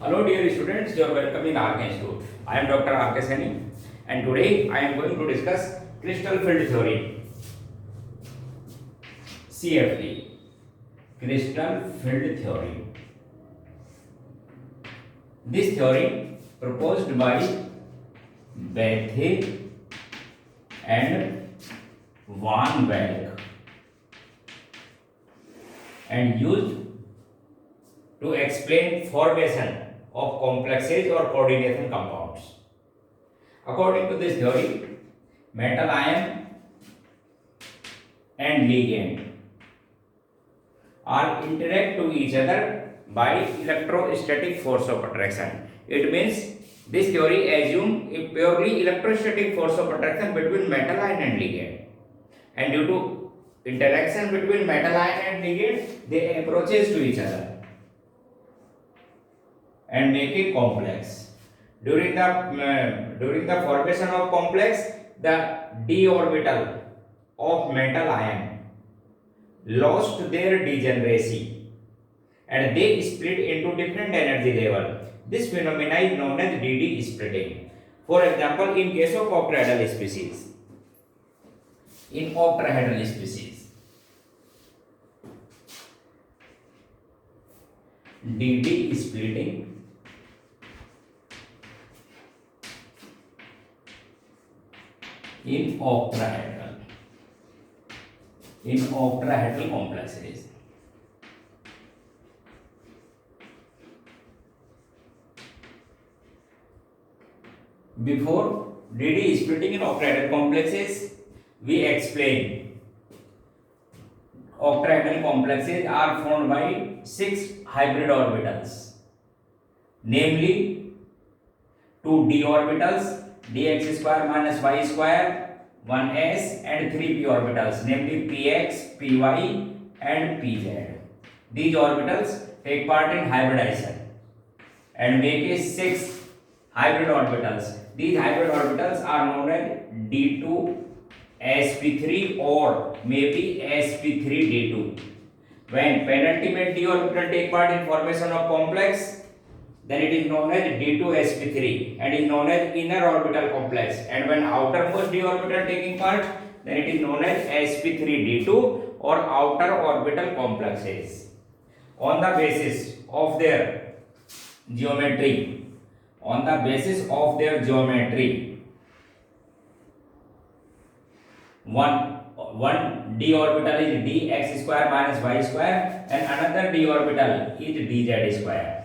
Hello dear students, you are welcome in RK Institute. I am Dr. RK Sani and today I am going to discuss crystal field theory, CFT, crystal field theory. This theory proposed by Bethe and Van Wyk and used to explain formation of complexes or coordination compounds. According to this theory, metal ion and ligand are interact to each other by electrostatic force of attraction. It means this theory assumes a purely electrostatic force of attraction between metal ion and ligand, and due to interaction between metal ion and ligand, they approaches to each other and make it complex. During the formation of complex, the d orbital of metal ion lost their degeneracy and they split into different energy level. This phenomena is known as dd splitting. For example, in case of octahedral species, dd splitting in octahedral complexes. Before dd splitting in octahedral complexes, we explain octahedral complexes are formed by 6 hybrid orbitals, namely 2 d orbitals dx square minus y square, 1s and 3 p orbitals, namely px, py and pz. These orbitals take part in hybridization and make a 6 hybrid orbitals. These hybrid orbitals are known as d2 sp3 or maybe sp3d2. When penultimate d orbital take part in formation of complex, then it is known as d2sp3 and is known as inner orbital complex, and when outermost d orbital taking part, then it is known as sp3d2 or outer orbital complexes. On the basis of their geometry, one d orbital is dx square minus y square and another d orbital is dz square.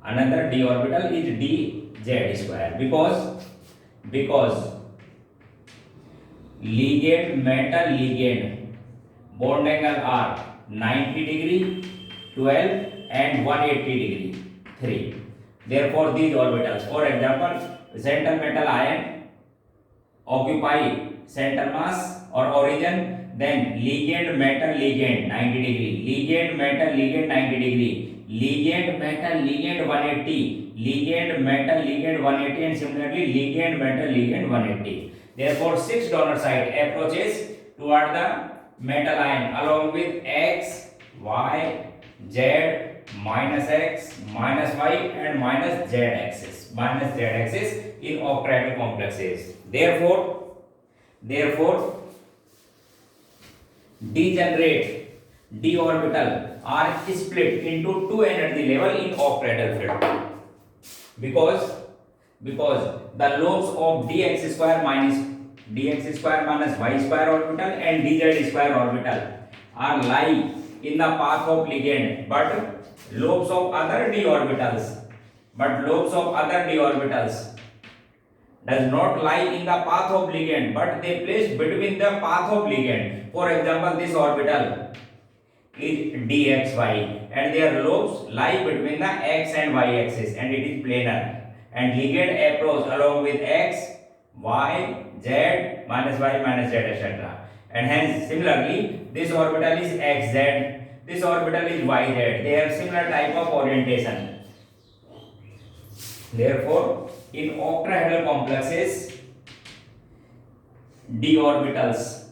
Another d orbital is dz square because metal ligand bond angle are 90 degree, 12 and 180 degree, 3. Therefore these orbitals, for example, central metal ion occupy center mass or origin, then ligand metal ligand 90 degree, ligand metal ligand 90 degree, ligand metal ligand 180, ligand metal ligand 180 and similarly ligand metal ligand 180. Therefore 6 donor site approaches toward the metal ion along with x, y, z, minus x, minus y and minus z axis in octahedral complexes. Therefore degenerate d orbital are split into 2 energy level in octahedral field because the lobes of dx square minus y square orbital and dz square orbital are lie in the path of ligand, but lobes of other d orbitals does not lie in the path of ligand, but they place between the path of ligand. For example, this orbital is dxy and their lobes lie between the x and y axis and it is planar, and ligand approach along with x, y, z, minus y, minus z, etc. And hence similarly this orbital is xz, this orbital is yz. They have similar type of orientation. Therefore in octahedral complexes, d orbitals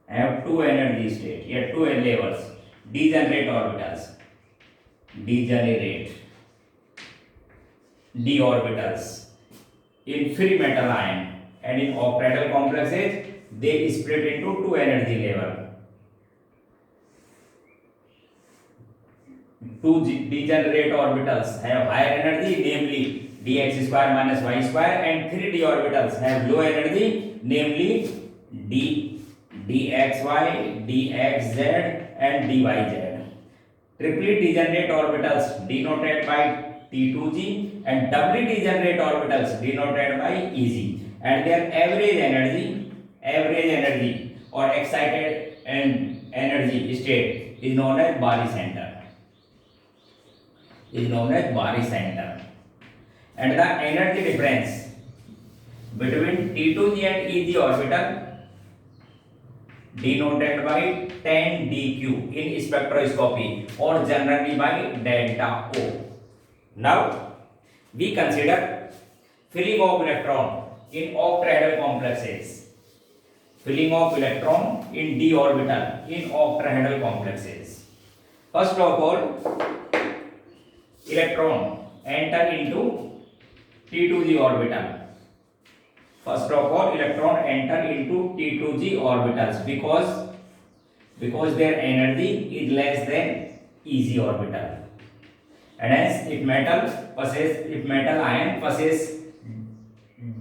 have 2 energy state, here 2 levels, degenerate orbitals. degenerate d orbitals in free metal ion, and in octahedral complexes they split into two energy level. Two degenerate orbitals have higher energy, namely dx square minus y square, and three d orbitals have low energy, namely dxy, dxz, and dyz. Triply degenerate orbitals denoted by T2g and doubly degenerate orbitals denoted by Eg, and their average energy or excited and energy state is known as barycenter. And the energy difference between T2g and Eg orbital denoted by 10 dq in spectroscopy, or generally by delta O. Now we consider filling of electron in octahedral complexes. Filling of electron in d orbital in octahedral complexes. First of all, electron enter into T2g orbital. First of all, electron enter into T2g orbitals because their energy is less than Eg orbital, and hence if metal ion possess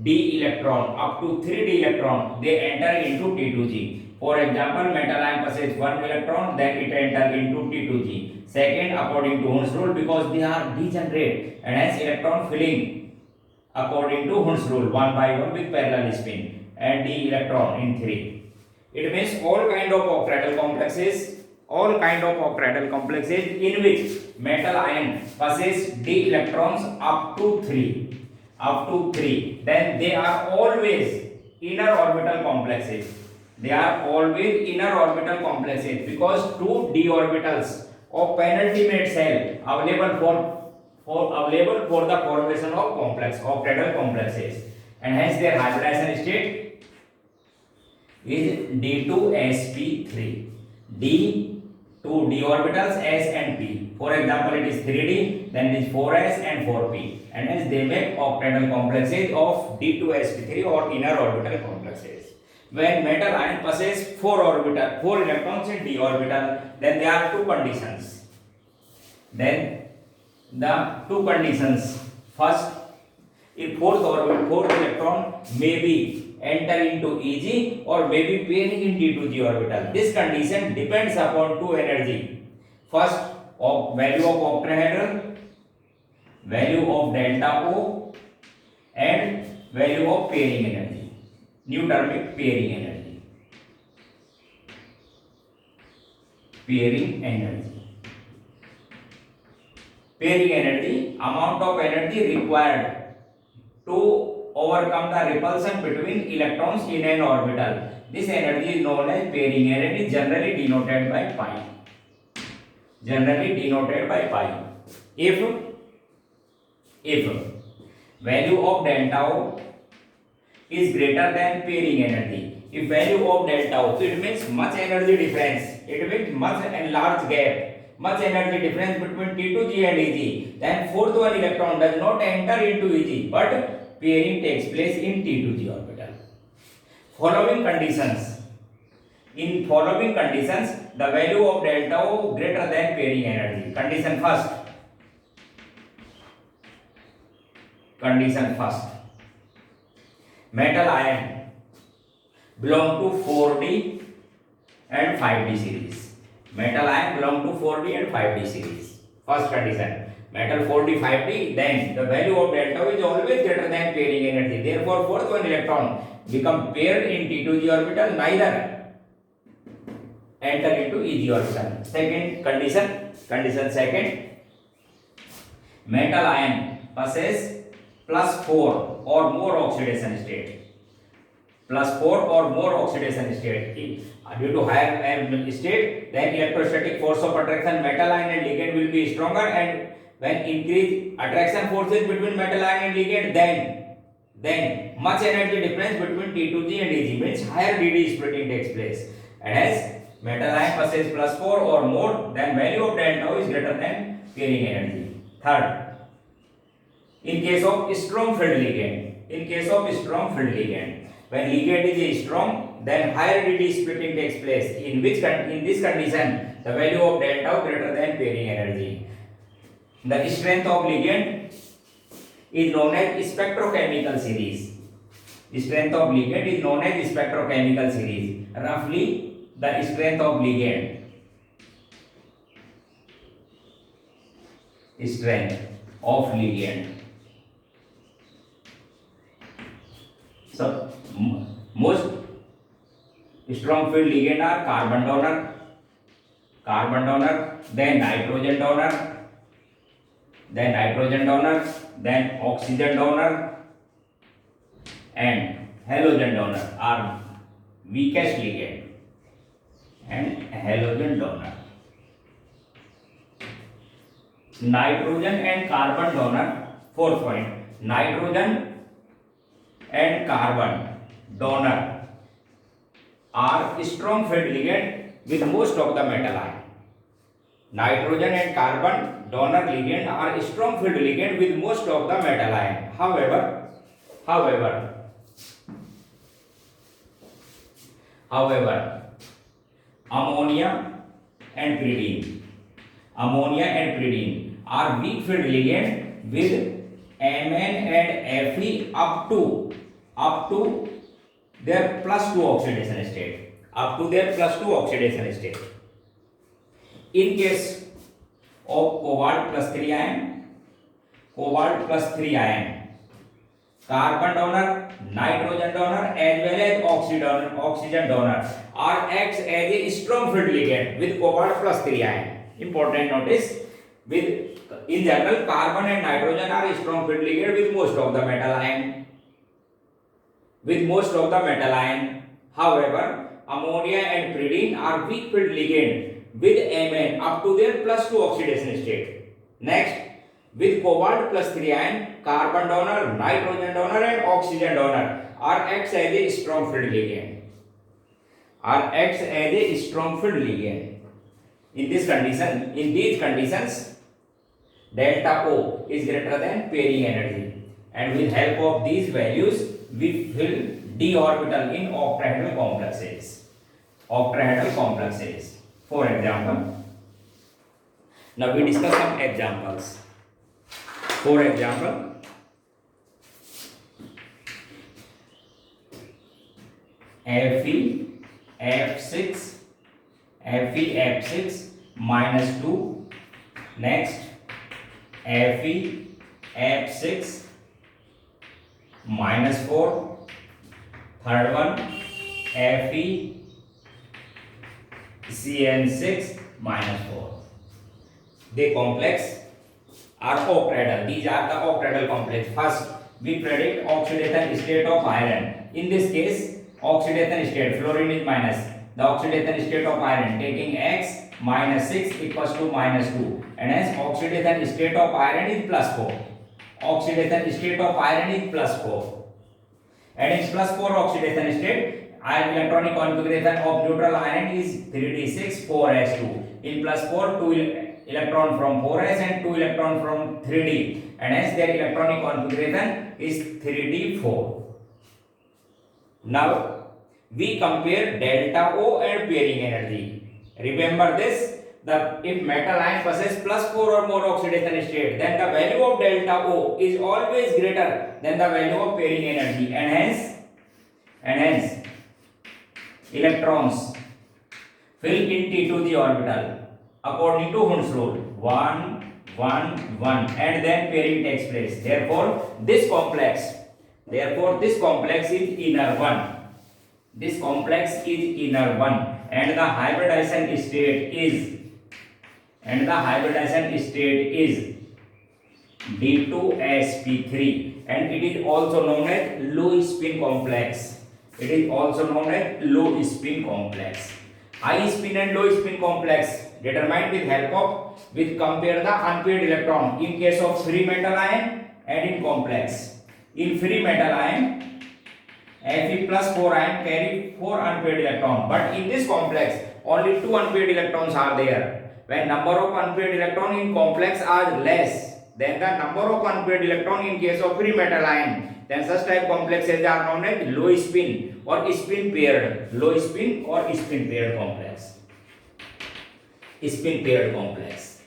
d electron up to 3d electron, they enter into T2g. For example, metal ion possess 1 electron, then it enter into T2g. Second, according to Hund's rule, because they are degenerate, and hence electron filling according to Hund's rule 1 by 1 with parallel spin, and d electron in 3. It means all kind of octahedral complexes in which metal ion possess d electrons up to 3, then they are always inner orbital complexes. Because two d orbitals of penultimate cell available for the formation of octahedral complexes, and hence their hybridization state is d2sp3. Two d orbitals s and p. For example, it is 3d, then it is 4s and 4p, and hence they make octahedral complexes of d2sp3 or inner orbital complexes. When metal ion possess 4 electrons in d orbital, then there are two conditions. First, if fourth electron may be enter into Eg or may be pairing in T2g orbital. This condition depends upon two energy. First, value of octahedral, value of delta O, and value of pairing energy, new term pairing energy. Pairing energy, amount of energy required to overcome the repulsion between electrons in an orbital. This energy is known as pairing energy, generally denoted by pi. If value of delta O is greater than pairing energy, if value of delta O, it means much energy difference, it means much and large gap, much energy difference between T2g and Eg, then fourth one electron does not enter into Eg, but pairing takes place in T2g orbital. In following conditions, the value of delta O greater than pairing energy. Condition first. Metal ion belong to 4d and 5d series. First condition. Metal 4d 5d, then the value of delta O is always greater than pairing energy. Therefore, fourth one electron become paired in T2g orbital, neither enter into Eg orbital. Second condition second, metal ion possess +4 or more oxidation state. Due to higher state, then electrostatic force of attraction metal ion and ligand will be stronger, and when increase attraction forces between metal ion and ligand, then much energy difference between T2g and Eg, means higher dd splitting takes place, and hence metal ion possess +4 or more, then value of delta O is greater than pairing energy. Third, in case of strong field ligand, when ligand is strong, then higher dd splitting takes place. In this condition, the value of delta greater than pairing energy. The strength of ligand is known as spectrochemical series. Strength of ligand is known as spectrochemical series. Roughly, the strength of ligand. So, most strong field ligand are carbon donor, then nitrogen donor, then oxygen donor, and halogen donor are weakest ligand, and halogen donor. Nitrogen and carbon donor, fourth point, nitrogen and carbon donor are strong field ligand with most of the metal ion. Nitrogen and carbon donor ligand are strong field ligand with most of the metal ion. However, ammonia and pyridine are weak field ligand with Mn and Fe up to their +2 oxidation state. In case of cobalt plus 3 ion, carbon donor, nitrogen donor as well as oxygen donor are acts as a strong field ligand with cobalt plus 3 ion. Important notice, in general, carbon and nitrogen are strong field ligand with most of the metal ion. However, ammonia and pyridine are weak field ligand with Mn up to their +2 oxidation state. Next, with cobalt plus 3 ion, carbon donor, nitrogen donor and oxygen donor are acts as a strong field ligand. In these conditions, delta O is greater than pairing energy, and with help of these values, we fill d orbital in octahedral complexes. For example, now we discuss some examples. For example, Fe minus 2. Next, Fe minus 4. Third one, FeCN6 minus 4. The complex are octahedral. These are the octahedral complex. First, we predict oxidation state of iron. In this case, oxidation state, fluorine is minus. The oxidation state of iron taking X minus 6 equals to minus 2. And hence oxidation state of iron is plus 4. And in plus 4 oxidation state, iron electronic configuration of neutral iron is 3d6 4s2. In plus 4, 2 electron from 4s and 2 electron from 3d, and hence their electronic configuration is 3d4. Now we compare delta O and pairing energy. Remember this, if metal ion possesses plus 4 or more oxidation state, then the value of delta O is always greater than the value of pairing energy, and hence electrons fill in T2 the orbital according to Hund's rule, 1 1 1, and then pairing takes place. Therefore this complex is inner one. And the hybridization state is D2sp3, and it is also known as low spin complex. High spin and low spin complex determined with help of compare the unpaired electron in case of free metal ion and in complex. In free metal ion, Fe plus 4 ion carry 4 unpaired electrons, but in this complex only 2 unpaired electrons are there. when number of unpaired electron in complex are less than the number of unpaired electron in case of free metal ion, then such type complexes are known as low spin or spin paired. Low spin or spin paired complex. Spin paired complex.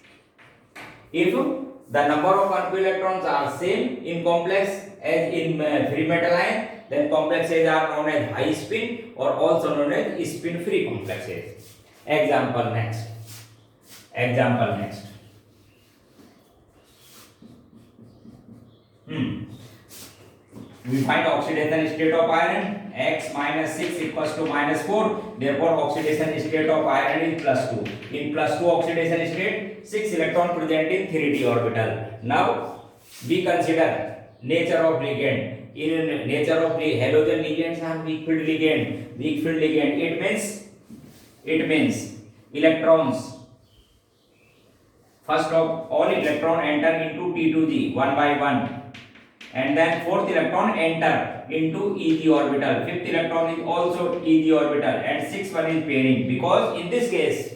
If the number of unpaired electrons are same in complex as in free metal ion, then complexes are known as high spin or also known as spin free complexes. Example next. We find oxidation state of iron x minus 6 equals to minus 4. Therefore, oxidation state of iron is plus 2. In plus 2 oxidation state, 6 electron present in 3d orbital. Now, we consider nature of ligand. In nature of halogen ligands are weak field ligand. Weak field ligand. It means electrons. First of all, electron enter into T2g one by one. And then fourth electron enter into Eg orbital. Fifth electron is also Eg orbital, and sixth one is pairing, because in this case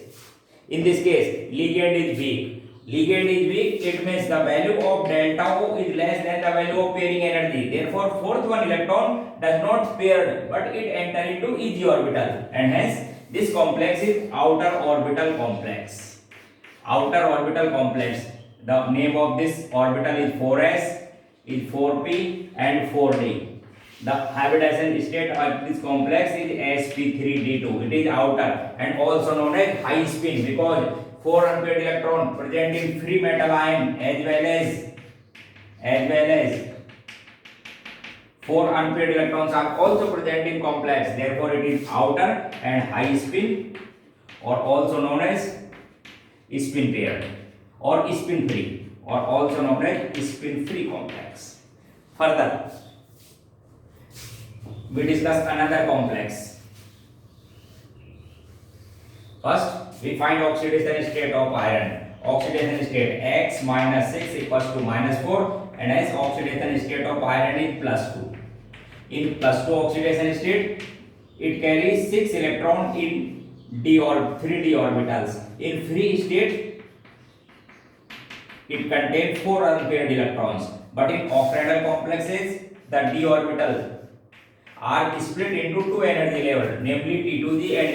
ligand is weak. It means the value of delta O is less than the value of pairing energy. Therefore, fourth one electron does not pair, but it enter into Eg orbital, and hence this complex is outer orbital complex. The name of this orbital is 4s, is 4p and 4d. The hybridization state of this complex is sp3d2. It is outer and also known as high spin, because 4 unpaired electron present in free metal ion as well as 4 unpaired electrons are also present in complex. Therefore, it is outer and high spin, or also known as spin paired or spin free, or also known as spin free complex. Further, we discuss another complex. First, we find oxidation state of iron. Oxidation state x minus 6 equals to minus 4, and hence oxidation state of iron is plus 2. In plus 2 oxidation state, it carries 6 electrons in 3d orbitals. In free state, it contains 4 unpaired electrons. But in octahedral complexes, the d orbital are split into 2 energy levels, namely T2g and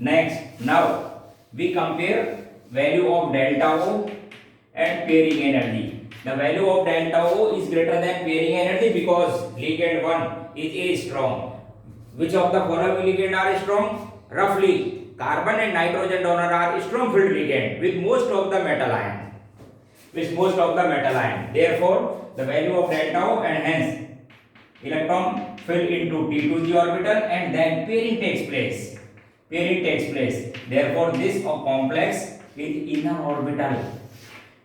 Eg. Now we compare value of delta O and pairing energy. The value of delta O is greater than pairing energy because ligand 1 is A strong. Which of the following ligand are strong? Roughly, carbon and nitrogen donor are strong field ligand with most of the metal ion. Therefore, the value of delta O, and hence electron fill into T2g orbital, and then pairing takes place. Therefore, this complex is inner orbital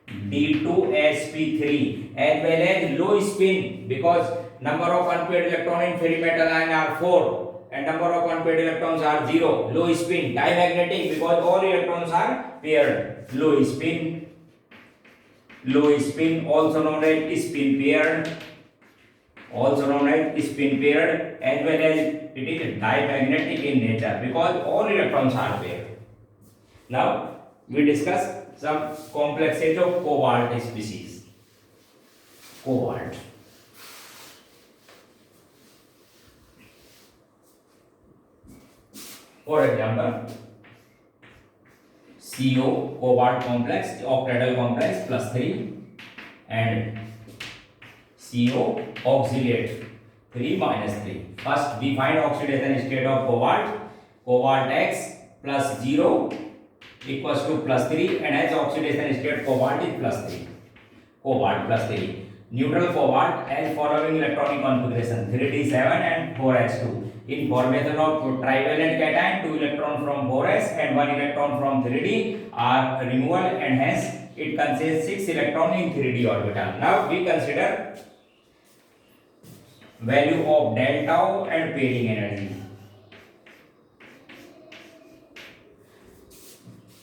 D2sp3 as well as low spin, because number of unpaired electrons in free metal ion are 4 and number of unpaired electrons are 0. Low spin, dimagnetic, because all electrons are paired. Low spin, also known as spin paired, as well as it is dimagnetic in nature because all electrons are paired. Now we discuss some complexes of cobalt species. Cobalt. For example, CO cobalt complex, octahedral complex plus 3, and CO oxalate 3 minus 3. First, we find oxidation state of cobalt. Cobalt X plus 0 equals to plus 3, and as oxidation state cobalt is plus 3. Cobalt plus 3. Neutral cobalt has following electronic configuration 3d7 and 4s2. In formation of trivalent cation, 2 electrons from 4s and 1 electron from 3d are removal, and hence it contains 6 electrons in 3d orbital. Now we consider value of delta O and pairing energy.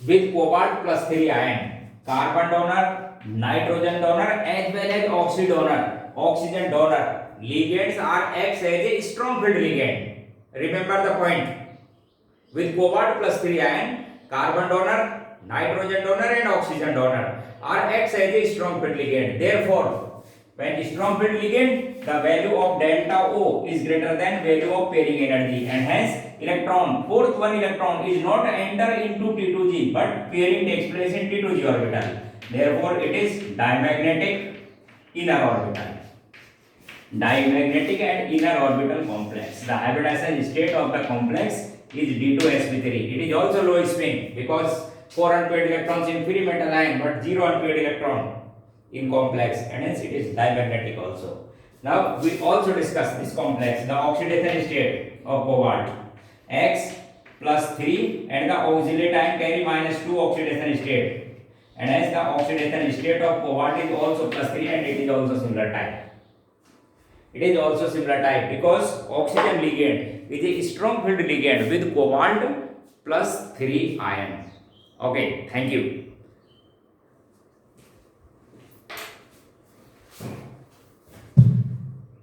With cobalt plus 3 ion, carbon donor, nitrogen donor as well as oxygen donor ligands are acts as a strong field ligand. Remember the point. With cobalt plus 3 ion, carbon donor, nitrogen donor and oxygen donor, are acts as a strong field ligand. Therefore, when strong field ligand, the value of delta O is greater than value of pairing energy, and hence electron, fourth one electron is not enter into T2G, but pairing takes place in T2G orbital. Therefore, it is diamagnetic inner orbital. Diamagnetic and inner orbital complex. The hybridization state of the complex is D2sp3. It is also low spin because 4 unpaired electrons in free metal ion, but 0 unpaired electron in complex, and hence it is diamagnetic also. Now we also discuss this complex, the oxidation state of cobalt, X plus 3, and the auxiliary ion carry minus 2 oxidation state, and hence the oxidation state of cobalt is also plus 3, and it is also similar type. It is also similar type because oxygen ligand is a strong field ligand with cobalt plus 3 ion. Okay, thank you.